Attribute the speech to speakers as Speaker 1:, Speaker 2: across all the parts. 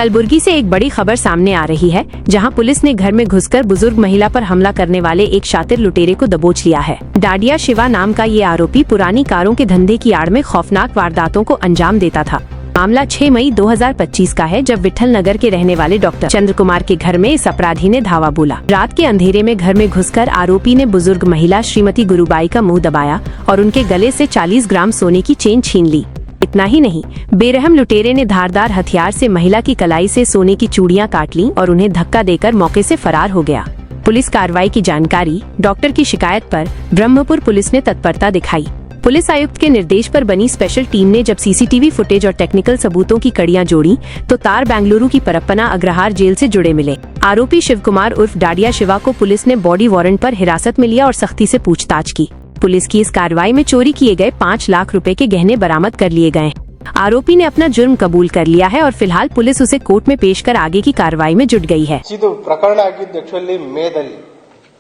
Speaker 1: कलबुर्गी से एक बड़ी खबर सामने आ रही है, जहां पुलिस ने घर में घुसकर बुजुर्ग महिला पर हमला करने वाले एक शातिर लुटेरे को दबोच लिया है। डाडिया शिवा नाम का ये आरोपी पुरानी कारों के धंधे की आड़ में खौफनाक वारदातों को अंजाम देता था। मामला 6 मई 2025 का है, जब विठल नगर के रहने वाले डॉक्टर चंद्र कुमार के घर में इस अपराधी ने धावा बोला। रात के अंधेरे में घर में घुसकर आरोपी ने बुजुर्ग महिला श्रीमती गुरुबाई का मुंह दबाया और उनके गले से 40 ग्राम सोने की चेन छीन ली। इतना ही नहीं, बेरहम लुटेरे ने धारदार हथियार से महिला की कलाई से सोने की चूड़ियां काट लीं और उन्हें धक्का देकर मौके से फरार हो गया। पुलिस कार्रवाई की जानकारी डॉक्टर की शिकायत पर ब्रह्मपुर पुलिस ने तत्परता दिखाई। पुलिस आयुक्त के निर्देश पर बनी स्पेशल टीम ने जब सीसीटीवी फुटेज और टेक्निकल सबूतों की कड़ियां जोड़ी, तो तार बेंगलुरु की परप्पना अग्रहार जेल से जुड़े मिले। आरोपी शिव कुमार उर्फ डाडिया शिवा को पुलिस ने बॉडी वारंट पर हिरासत में लिया और सख्ती से पूछताछ की। पुलिस की इस कार्रवाई में चोरी किए गए 5 लाख रुपए के गहने बरामद कर लिए गए। आरोपी ने अपना जुर्म कबूल कर लिया है और फिलहाल पुलिस उसे कोर्ट में पेश कर आगे की कार्रवाई में जुट गई है।
Speaker 2: ಇದು ಪ್ರಕರಣ ಆಗಿದ್ದು ಆಕ್ಚುअली ಮೇದಲ್ಲಿ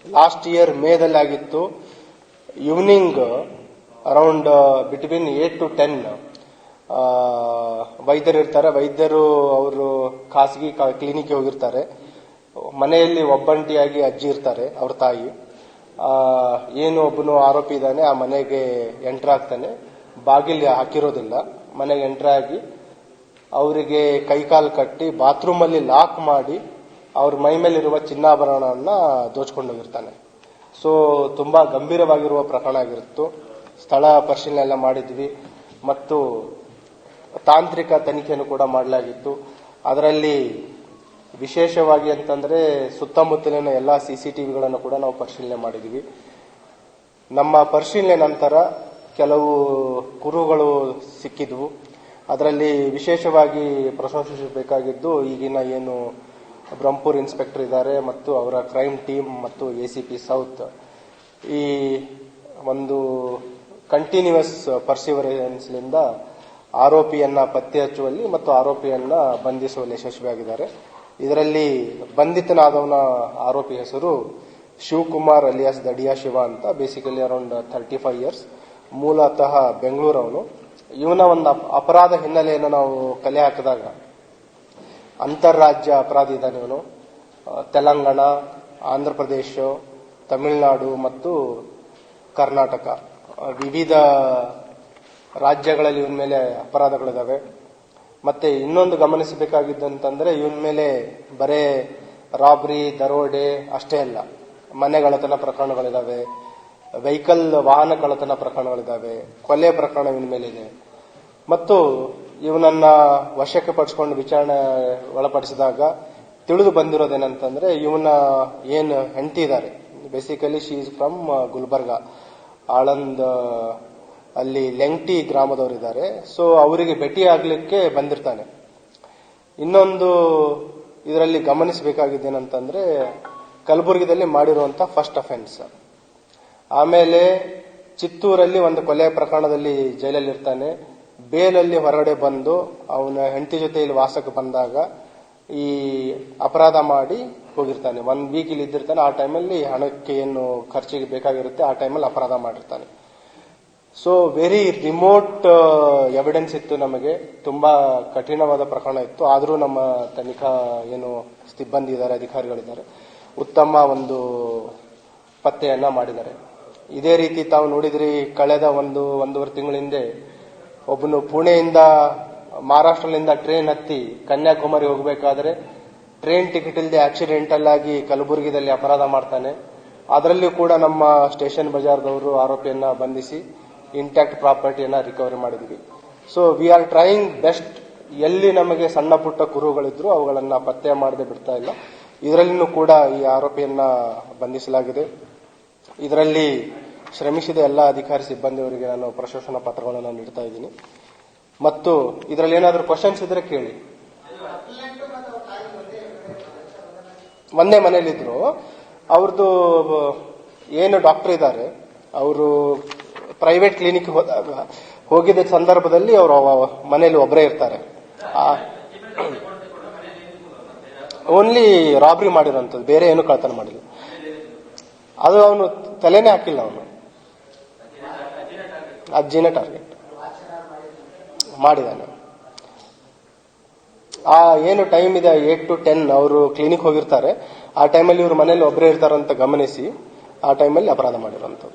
Speaker 2: ಲಾಸ್ಟ್ ಇಯರ್ ಮೇದಲ್ಲಿ ಆಗಿತ್ತು। ಈವ್ನಿಂಗ್ ಅರೌಂಡ್ ಬಿಟ್ವೀನ್ 8 to 10 ವೈದ್ಯರು ಇರ್ತಾರೆ। ವೈದ್ಯರು ಅವರು ಖಾಸಗಿ ಕ್ಲಿನಿಕ್ಗೆ ಹೋಗಿರ್ತಾರೆ। ಮನೆಯಲ್ಲಿ ಒಬ್ಬಂಟಿಯಾಗಿ ಅಜ್ಜಿ ಇರ್ತಾರೆ, ಅವ್ರ ತಾಯಿ। ಏನು ಒಬ್ಬನು ಆರೋಪಿ ಇದ್ದಾನೆ, ಆ ಮನೆಗೆ ಎಂಟರ್ ಆಗ್ತಾನೆ, ಬಾಗಿಲು ಹಾಕಿರೋದಿಲ್ಲ, ಮನೆಗೆ ಎಂಟರ್ ಆಗಿ ಅವರಿಗೆ ಕೈಕಾಲು ಕಟ್ಟಿ ಬಾತ್ರೂಮ್ ಅಲ್ಲಿ ಲಾಕ್ ಮಾಡಿ ಅವ್ರ ಮೈ ಮೇಲಿರುವ ಚಿನ್ನಾಭರಣವನ್ನ ದೋಚ್ಕೊಂಡೋಗಿರ್ತಾನೆ। ಸೊ ತುಂಬಾ ಗಂಭೀರವಾಗಿರುವ ಪ್ರಕರಣ ಆಗಿರುತ್ತು। ಸ್ಥಳ ಪರಿಶೀಲನೆ ಎಲ್ಲ ಮಾಡಿದ್ವಿ ಮತ್ತು ತಾಂತ್ರಿಕ ತನಿಖೆಯನ್ನು ಕೂಡ ಮಾಡಲಾಗಿತ್ತು। ಅದರಲ್ಲಿ ವಿಶೇಷವಾಗಿ ಅಂತಂದ್ರೆ ಸುತ್ತಮುತ್ತಲಿನ ಎಲ್ಲಾ ಸಿಸಿಟಿವಿಗಳನ್ನು ಕೂಡ ನಾವು ಪರಿಶೀಲನೆ ಮಾಡಿದ್ವಿ। ನಮ್ಮ ಪರಿಶೀಲನೆ ನಂತರ ಕೆಲವು ಕುರುಗಳು ಸಿಕ್ಕಿದ್ವು। ಅದರಲ್ಲಿ ವಿಶೇಷವಾಗಿ ಪ್ರಶಂಸಿಸಬೇಕಾಗಿದ್ದು ಈಗಿನ ಏನು ಬ್ರಹ್ಮಪುರ್ ಇನ್ಸ್ಪೆಕ್ಟರ್ ಇದ್ದಾರೆ ಮತ್ತು ಅವರ ಕ್ರೈಮ್ ಟೀಮ್ ಮತ್ತು ಎಸಿಪಿ ಸೌತ್ ಈ ಒಂದು ಕಂಟಿನ್ಯೂಸ್ ಪರ್ಸಿವರೆನ್ಸ್ನಿಂದ ಆರೋಪಿಯನ್ನ ಪತ್ತೆ ಹಚ್ಚುವಲ್ಲಿ ಮತ್ತು ಆರೋಪಿಯನ್ನ ಬಂಧಿಸುವಲ್ಲಿ ಯಶಸ್ವಿಯಾಗಿದ್ದಾರೆ। ಇದರಲ್ಲಿ ಬಂಧಿತನಾದವನ ಆರೋಪಿ ಹೆಸರು ಶಿವಕುಮಾರ್ ಅಲಿಯಾಸ್ ದಡಿಯಾ ಶಿವ ಅಂತ, ಬೇಸಿಕಲಿ ಅರೌಂಡ್ 35 ಇಯರ್ಸ್, ಮೂಲತಃ ಬೆಂಗಳೂರವನು। ಇವನ ಒಂದು ಅಪರಾಧ ಹಿನ್ನೆಲೆಯನ್ನು ನಾವು ಕಲೆ ಹಾಕಿದಾಗ ಅಂತಾರಾಜ್ಯ ಅಪರಾಧಿ ಇದ್ದಾನೆ ಇವನು। ತೆಲಂಗಾಣ, ಆಂಧ್ರ ಪ್ರದೇಶ, ತಮಿಳುನಾಡು ಮತ್ತು ಕರ್ನಾಟಕ ವಿವಿಧ ರಾಜ್ಯಗಳಲ್ಲಿ ಇವನ ಮೇಲೆ ಅಪರಾಧಗಳಿದಾವೆ। ಮತ್ತೆ ಇನ್ನೊಂದು ಗಮನಿಸಬೇಕಾಗಿದ್ದಂತಂದ್ರೆ ಇವನ ಮೇಲೆ ಬರೇ ರಾಬರಿ, ದರೋಡೆ ಅಷ್ಟೇ ಅಲ್ಲ, ಮನೆಗಳತನ ಪ್ರಕರಣಗಳಿದಾವೆ, ವೆಹಿಕಲ್ ವಾಹನ ಕಳ್ಳತನ ಪ್ರಕರಣಗಳಿದಾವೆ, ಕೊಲೆ ಪ್ರಕರಣ ಇವನ ಮೇಲಿದೆ। ಮತ್ತು ಇವನನ್ನ ವಶಕ್ಕೆ ಪಡಿಸಿಕೊಂಡು ವಿಚಾರಣೆ ಒಳಪಡಿಸಿದಾಗ ತಿಳಿದು ಬಂದಿರೋದೇನಂತಂದ್ರೆ ಇವನ ಏನು ಹೆಂಡತಿ ಇದ್ದಾರೆ, basically she is from Gulbarga, Aland ಅಲ್ಲಿ ಲೆಂಗ್ಟಿ ಗ್ರಾಮದವರಿದ್ದಾರೆ। ಸೊ ಅವರಿಗೆ ಭೇಟಿ ಆಗ್ಲಿಕ್ಕೆ ಬಂದಿರ್ತಾನೆ। ಇನ್ನೊಂದು ಇದರಲ್ಲಿ ಗಮನಿಸಬೇಕಾಗಿದ್ದೇನಂತಂದ್ರೆ ಕಲಬುರಗಿದಲ್ಲಿ ಮಾಡಿರುವಂತಹ ಫಸ್ಟ್ ಅಫೆನ್ಸ್, ಆಮೇಲೆ ಚಿತ್ತೂರಲ್ಲಿ ಒಂದು ಕೊಲೆ ಪ್ರಕರಣದಲ್ಲಿ ಜೈಲಲ್ಲಿ ಇರ್ತಾನೆ, ಬೇಲಲ್ಲಿ ಹೊರಗಡೆ ಬಂದು ಅವನ ಹೆಂಡತಿ ಜೊತೆ ಇಲ್ಲಿ ವಾಸಕ್ಕೆ ಬಂದಾಗ ಈ ಅಪರಾಧ ಮಾಡಿ ಹೋಗಿರ್ತಾನೆ। 1 ವೀಕ್ ಇಲ್ಲಿ ಇದ್ದಿರ್ತಾನೆ, ಆ ಟೈಮಲ್ಲಿ ಹಣಕ್ಕೆ ಏನು ಖರ್ಚಿಗೆ ಬೇಕಾಗಿರುತ್ತೆ ಆ ಟೈಮಲ್ಲಿ ಅಪರಾಧ ಮಾಡಿರ್ತಾನೆ। ಸೊ ವೆರಿ ರಿಮೋಟ್ ಎವಿಡೆನ್ಸ್ ಇತ್ತು ನಮಗೆ, ತುಂಬಾ ಕಠಿಣವಾದ ಪ್ರಕರಣ ಇತ್ತು। ಆದರೂ ನಮ್ಮ ತನಿಖಾ ಏನು ಸಿಬ್ಬಂದಿ ಇದ್ದಾರೆ, ಅಧಿಕಾರಿಗಳಿದ್ದಾರೆ, ಉತ್ತಮ ಒಂದು ಪತ್ತೆಯನ್ನ ಮಾಡಿದ್ದಾರೆ। ಇದೇ ರೀತಿ ತಾವು ನೋಡಿದ್ರಿ, ಕಳೆದ 1.5 ತಿಂಗಳ ಹಿಂದೆ ಒಬ್ಬನು ಪುಣೆಯಿಂದ ಮಹಾರಾಷ್ಟ್ರದಿಂದ ಟ್ರೈನ್ ಹತ್ತಿ ಕನ್ಯಾಕುಮಾರಿ ಹೋಗಬೇಕಾದ್ರೆ ಟ್ರೈನ್ ಟಿಕೆಟ್ ಇಲ್ಲದೆ ಆಕ್ಸಿಡೆಂಟಲ್ ಆಗಿ ಕಲಬುರಗಿದಲ್ಲಿ ಅಪರಾಧ ಮಾಡ್ತಾನೆ। ಅದರಲ್ಲಿಯೂ ಕೂಡ ನಮ್ಮ ಸ್ಟೇಷನ್ ಬಜಾರ್ದವರು ಆರೋಪಿಯನ್ನ ಬಂಧಿಸಿ ಇಂಟ್ಯಾಕ್ಟ್ ಪ್ರಾಪರ್ಟಿಯನ್ನ ರಿಕವರಿ ಮಾಡಿದ್ವಿ। So we are trying best. ಎಲ್ಲಿ ನಮಗೆ ಸಣ್ಣ ಪುಟ್ಟ ಕುರುಗಳಿದ್ರು ಅವುಗಳನ್ನ ಪತ್ತೆ ಮಾಡದೆ ಬಿಡ್ತಾ ಇಲ್ಲ। ಇದರಲ್ಲಿನೂ ಕೂಡ ಈ ಆರೋಪಿಯನ್ನ ಬಂಧಿಸಲಾಗಿದೆ। ಇದರಲ್ಲಿ ಶ್ರಮಿಸಿದ ಎಲ್ಲ ಅಧಿಕಾರಿ ಸಿಬ್ಬಂದಿಯವರಿಗೆ ನಾನು ಪ್ರಶಂಸನಾ ಪತ್ರಗಳನ್ನು ನೀಡ್ತಾ ಇದ್ದೀನಿ। ಮತ್ತು ಇದರಲ್ಲಿ ಏನಾದರೂ ಕ್ವಶನ್ಸ್ ಇದ್ರೆ ಕೇಳಿ। ಒಂದೇ ಮನೆಯಲ್ಲಿದ್ರು, ಅವ್ರದ್ದು ಏನು ಡಾಕ್ಟರ್ ಇದ್ದಾರೆ ಅವರು ಪ್ರೈವೇಟ್ ಕ್ಲಿನಿಕ್ ಹೋಗಿದ್ದ ಸಂದರ್ಭದಲ್ಲಿ ಅವರು ಮನೆಯಲ್ಲಿ ಒಬ್ಬರೇ ಇರ್ತಾರೆ। ಓನ್ಲಿ ರಾಬರಿ ಮಾಡಿರೋಂಥದ್ದು, ಬೇರೆ ಏನು ಕಳ್ತನ ಮಾಡಿಲ್ಲ। ಅದು ಅವನು ತಲೆನೇ ಹಾಕಿಲ್ಲ, ಅವನು ಅಜ್ಜಿನ ಟಾರ್ಗೆಟ್ ಮಾಡಿದಾನೆ। ಆ ಏನು ಟೈಮ್ ಇದೆ 8 to 10 ಅವರು ಕ್ಲಿನಿಕ್ ಹೋಗಿರ್ತಾರೆ, ಆ ಟೈಮಲ್ಲಿ ಇವ್ರ ಮನೇಲಿ ಒಬ್ಬರೇ ಇರ್ತಾರಂತ ಗಮನಿಸಿ ಆ ಟೈಮಲ್ಲಿ ಅಪರಾಧ ಮಾಡಿರುವಂಥದ್ದು.